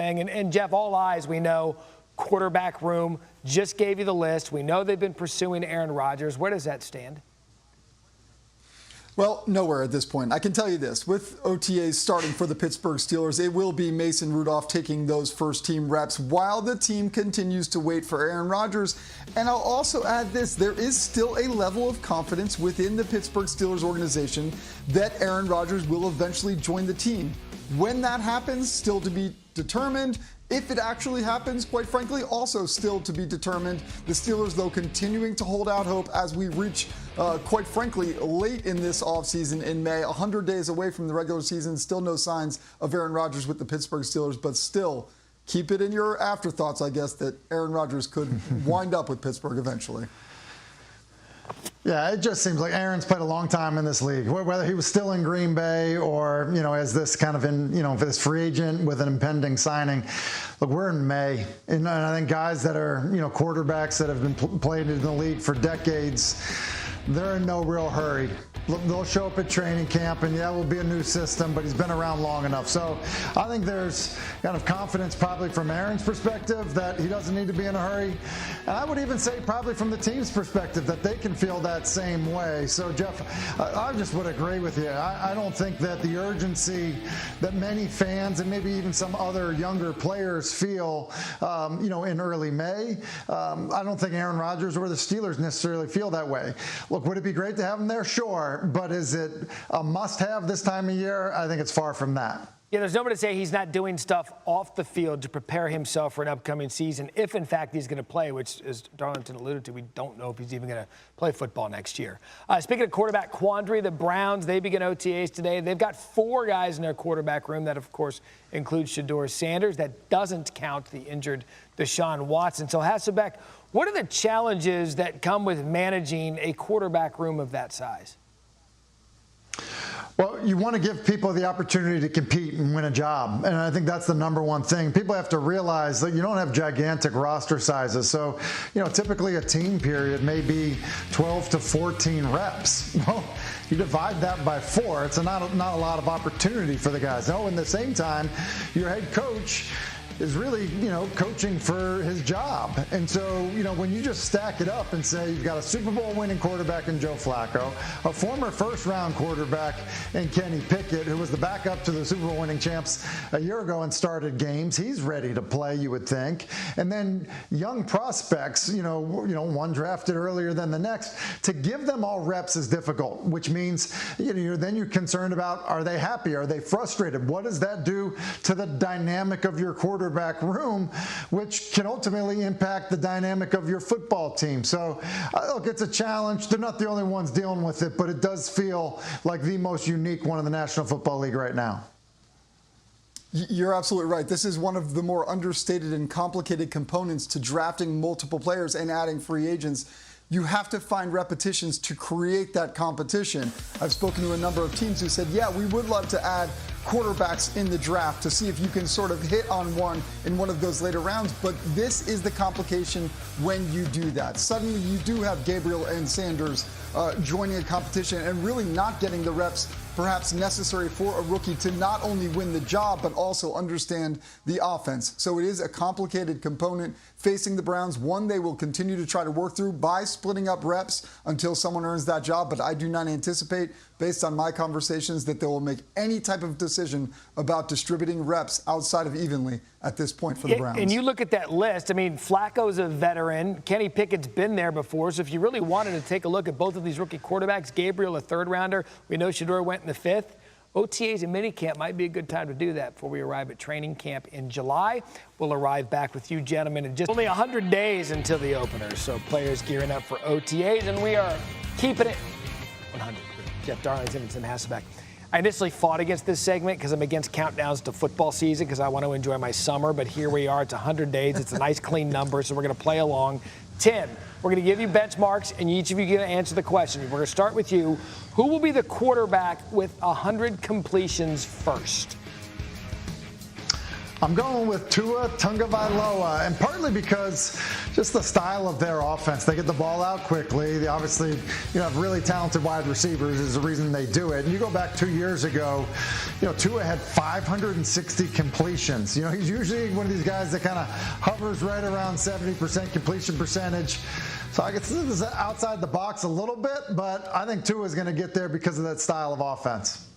And Jeff, all eyes, we know, quarterback room, just gave you the list. We know they've been pursuing Aaron Rodgers. Where does that stand? Well, nowhere at this point. I can tell you this. With OTAs starting for the Pittsburgh Steelers, it will be Mason Rudolph taking those first-team reps while the team continues to wait for Aaron Rodgers. And I'll also add this. There is still a level of confidence within the Pittsburgh Steelers organization that Aaron Rodgers will eventually join the team. When that happens, still to be determined. If it actually happens, quite frankly, also still to be determined. The Steelers, though, continuing to hold out hope as we reach, quite frankly, late in this offseason in May, 100 days away from the regular season. Still no signs of Aaron Rodgers with the Pittsburgh Steelers, but still keep it in your afterthoughts, I guess, that Aaron Rodgers could wind up with Pittsburgh eventually. Yeah, it just seems like Aaron's played a long time in this league, whether he was still in Green Bay or, as this kind of this free agent with an impending signing. Look, we're in May, and I think guys that are, quarterbacks that have been playing in the league for decades, they're in no real hurry. They'll show up at training camp, and yeah, it will be a new system, but he's been around long enough. So I think there's kind of confidence probably from Aaron's perspective that he doesn't need to be in a hurry. And I would even say probably from the team's perspective that they can feel that same way. So, Jeff, I just would agree with you. I don't think that the urgency that many fans and maybe even some other younger players feel, in early May, I don't think Aaron Rodgers or the Steelers necessarily feel that way. Look, would it be great to have him there? Sure. But is it a must-have this time of year? I think it's far from that. Yeah, there's nobody to say he's not doing stuff off the field to prepare himself for an upcoming season, if in fact he's going to play, which, as Darlington alluded to, we don't know if he's even going to play football next year. Speaking of quarterback quandary, the Browns, they begin OTAs today. They've got 4 guys in their quarterback room. That, of course, includes Shedeur Sanders. That doesn't count the injured Deshaun Watson. So, Hasselbeck, what are the challenges that come with managing a quarterback room of that size? Well, you want to give people the opportunity to compete and win a job. And I think that's the number one thing. People have to realize that you don't have gigantic roster sizes. So, typically a team period may be 12 to 14 reps. Well, you divide that by 4. It's not a lot of opportunity for the guys. No, in the same time, your head coach is really, coaching for his job. And so, when you just stack it up and say you've got a Super Bowl winning quarterback in Joe Flacco, a former first-round quarterback in Kenny Pickett, who was the backup to the Super Bowl winning champs a year ago and started games, he's ready to play, you would think. And then young prospects, one drafted earlier than the next, to give them all reps is difficult, which means, then you're concerned about, are they happy? Are they frustrated? What does that do to the dynamic of your quarterback room, which can ultimately impact the dynamic of your football team? So, look, it's a challenge. They're not the only ones dealing with it, but it does feel like the most unique one in the National Football League right now. You're absolutely right. This is one of the more understated and complicated components to drafting multiple players and adding free agents. You have to find repetitions to create that competition. I've spoken to a number of teams who said, yeah, we would love to add quarterbacks in the draft to see if you can sort of hit on one in one of those later rounds. But this is the complication when you do that. Suddenly you do have Gabriel and Sanders joining a competition and really not getting the reps perhaps necessary for a rookie to not only win the job, but also understand the offense. So it is a complicated component facing the Browns, one they will continue to try to work through by splitting up reps until someone earns that job. But I do not anticipate, based on my conversations, that they will make any type of decision about distributing reps outside of evenly at this point for the Browns. And you look at that list, I mean, Flacco's a veteran. Kenny Pickett's been there before. So if you really wanted to take a look at both of these rookie quarterbacks, Gabriel, a third-rounder, we know Shedeur went in the 5th. OTAs and minicamp might be a good time to do that before we arrive at training camp in July. We'll arrive back with you gentlemen in just only 100 days until the opener. So players gearing up for OTAs, and we are keeping it 100. Jeff Darlington and Tim Hasselbeck. I initially fought against this segment because I'm against countdowns to football season because I want to enjoy my summer, but here we are. It's 100 days. It's a nice, clean number, so we're going to play along. Tim, we're going to give you benchmarks, and each of you get to answer the question. We're going to start with you. Who will be the quarterback with 100 completions first? I'm going with Tua Tagovailoa, and partly because just the style of their offense. They get the ball out quickly. They obviously, have really talented wide receivers is the reason they do it. And you go back 2 years ago, Tua had 560 completions. He's usually one of these guys that kind of hovers right around 70% completion percentage. So I guess this is outside the box a little bit, but I think Tua is going to get there because of that style of offense.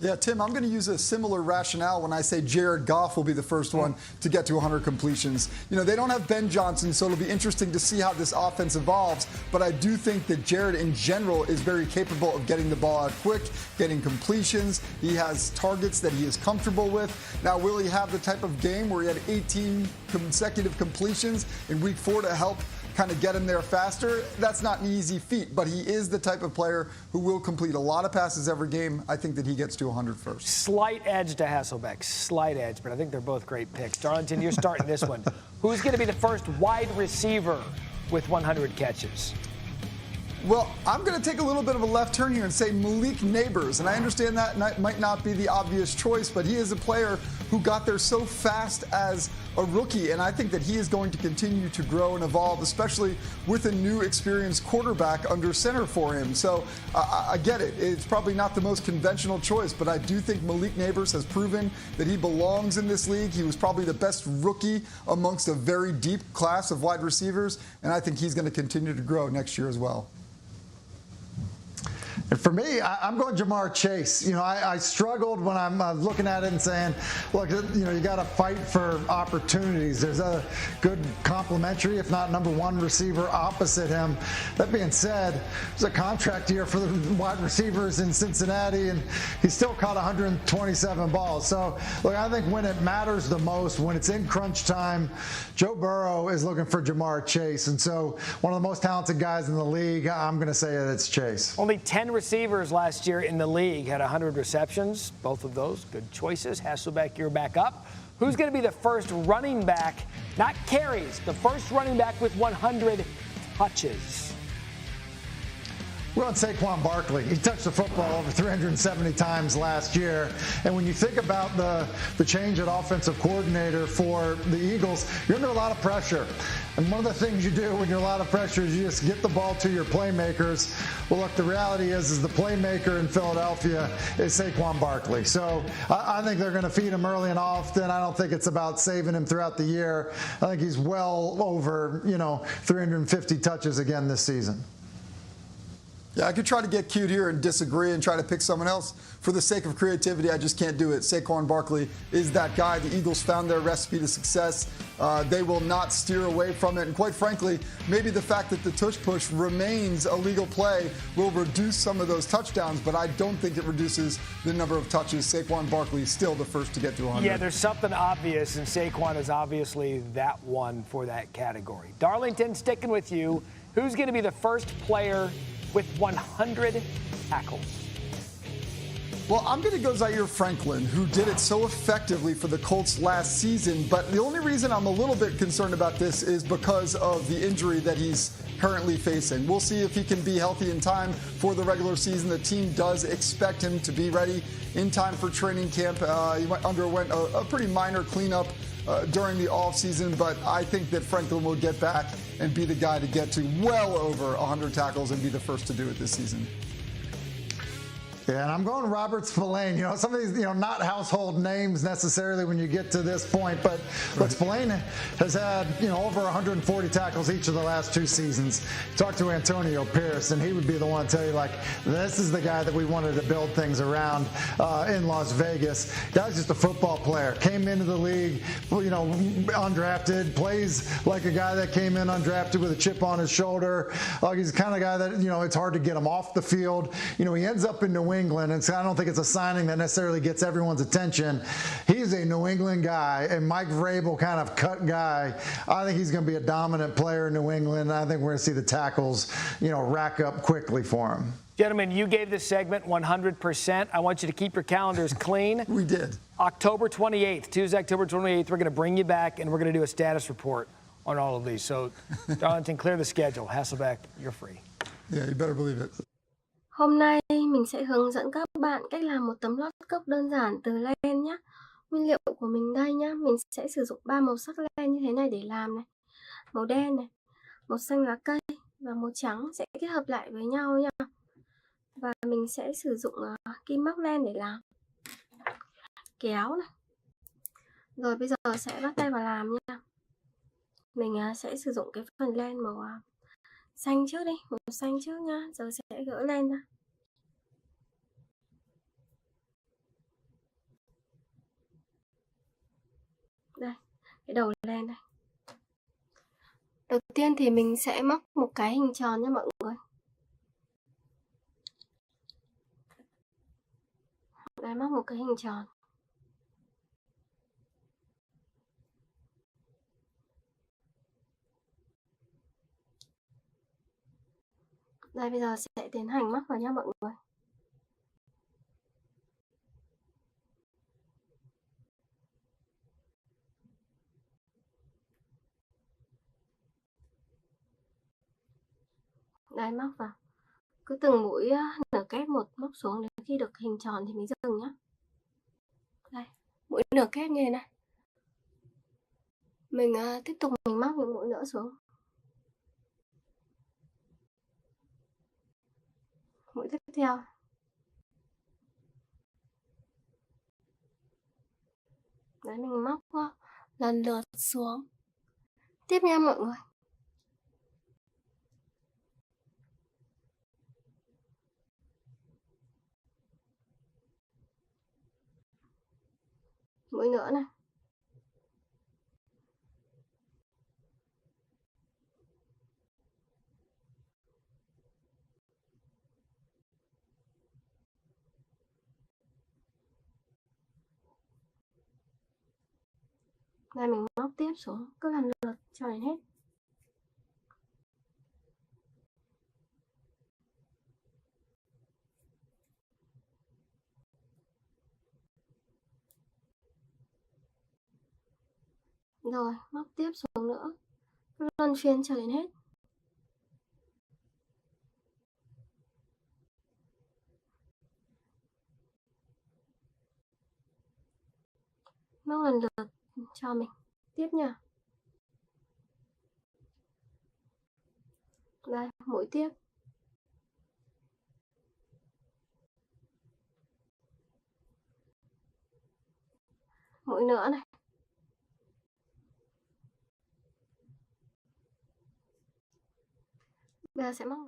Yeah, Tim, I'm going to use a similar rationale when I say Jared Goff will be the first one to get to 100 completions. They don't have Ben Johnson, so it'll be interesting to see how this offense evolves. But I do think that Jared, in general, is very capable of getting the ball out quick, getting completions. He has targets that he is comfortable with. Now, will he have the type of game where he had 18 consecutive completions in Week 4 to help kind of get him there faster? That's not an easy feat, but he is the type of player who will complete a lot of passes every game. I think that he gets to 100 first. Slight edge to Hasselbeck, slight edge, but I think they're both great picks. Darlington, you're starting this one. Who's going to be the first wide receiver with 100 catches? Well, I'm going to take a little bit of a left turn here and say Malik Neighbors. And I understand that might not be the obvious choice, but he is a player who got there so fast as a rookie. And I think that he is going to continue to grow and evolve, especially with a new experienced quarterback under center for him. So I get it. It's probably not the most conventional choice, but I do think Malik Neighbors has proven that he belongs in this league. He was probably the best rookie amongst a very deep class of wide receivers. And I think he's going to continue to grow next year as well. And for me, I'm going Jamar Chase. I struggled when I'm looking at it and saying, look, you got to fight for opportunities. There's a good complementary, if not number one receiver opposite him. That being said, there's a contract year for the wide receivers in Cincinnati, and he still caught 127 balls. So, look, I think when it matters the most, when it's in crunch time, Joe Burrow is looking for Jamar Chase. And so one of the most talented guys in the league, I'm going to say that it's Chase. Only 10 receivers last year in the league had 100 receptions. Both of those good choices. Hasselbeck, you're back up. Who's going to be the first running back, not carries, the first running back with 100 touches? We're on Saquon Barkley. He touched the football over 370 times last year. And when you think about the change at offensive coordinator for the Eagles, you're under a lot of pressure. And one of the things you do when you're a lot of pressure is you just get the ball to your playmakers. Well, look, the reality is the playmaker in Philadelphia is Saquon Barkley. So I think they're going to feed him early and often. I don't think it's about saving him throughout the year. I think he's well over, 350 touches again this season. Yeah, I could try to get cute here and disagree and try to pick someone else. For the sake of creativity, I just can't do it. Saquon Barkley is that guy. The Eagles found their recipe to success. They will not steer away from it. And quite frankly, maybe the fact that the tush push remains a legal play will reduce some of those touchdowns, but I don't think it reduces the number of touches. Saquon Barkley is still the first to get to 100. Yeah, there's something obvious, and Saquon is obviously that one for that category. Darlington, sticking with you. Who's going to be the first player with 100 tackles? Well, I'm going to go Zaire Franklin, who did it so effectively for the Colts last season. But the only reason I'm a little bit concerned about this is because of the injury that he's currently facing. We'll see if he can be healthy in time for the regular season. The team does expect him to be ready in time for training camp. He underwent a pretty minor cleanup during the offseason, but I think that Franklin will get back and be the guy to get to well over 100 tackles and be the first to do it this season. Yeah, and I'm going Robert Spillane. Some of these, not household names necessarily when you get to this point, but Spillane has had, over 140 tackles each of the last 2 seasons. Talk to Antonio Pierce, and he would be the one to tell you, this is the guy that we wanted to build things around in Las Vegas. Guy's just a football player. Came into the league, undrafted, plays like a guy that came in undrafted with a chip on his shoulder. He's the kind of guy that, it's hard to get him off the field. He ends up in New England, and so I don't think it's a signing that necessarily gets everyone's attention. He's a New England guy, and Mike Vrabel kind of cut guy. I think he's going to be a dominant player in New England. I think we're going to see the tackles, rack up quickly for him. Gentlemen, you gave this segment 100%. I want you to keep your calendars clean. We did. October 28th, Tuesday, October 28th, we're going to bring you back, and we're going to do a status report on all of these. So, Darlington, clear the schedule. Hasselbeck, you're free. Yeah, you better believe it. Hôm nay mình sẽ hướng dẫn các bạn cách làm một tấm lót cốc đơn giản từ len nhé. Nguyên liệu của mình đây nhá, mình sẽ sử dụng 3 màu sắc len như thế này để làm này. Màu đen này, màu xanh lá cây và màu trắng sẽ kết hợp lại với nhau nha. Và mình sẽ sử dụng kim móc len để làm. Kéo này. Rồi bây giờ sẽ bắt tay vào làm nha. Mình sẽ sử dụng cái phần len màu xanh trước đi, màu xanh trước nha. Giờ sẽ gỡ len ra. Đây, cái đầu len này. Đầu tiên thì mình sẽ móc một cái hình tròn nha mọi người. Đây, móc một cái hình tròn. Đây, bây giờ sẽ tiến hành móc vào nha mọi người. Đây, móc vào. Cứ từng mũi nửa kép một móc xuống, đến khi được hình tròn thì mình dừng nhá. Đây, mũi nửa kép như thế này. Mình tiếp tục mình móc những mũi nữa xuống. Mũi tiếp theo. Đấy, mình móc lần lượt xuống. Tiếp nha mọi người. Mũi nữa này. Đây, mình móc tiếp xuống, cứ lần lượt cho đến hết. Rồi, móc tiếp xuống nữa. Cứ luân phiên cho đến hết. Móc lần lượt cho mình. Tiếp nha. Đây, mũi tiếp. Mũi nữa này. Bây giờ sẽ móc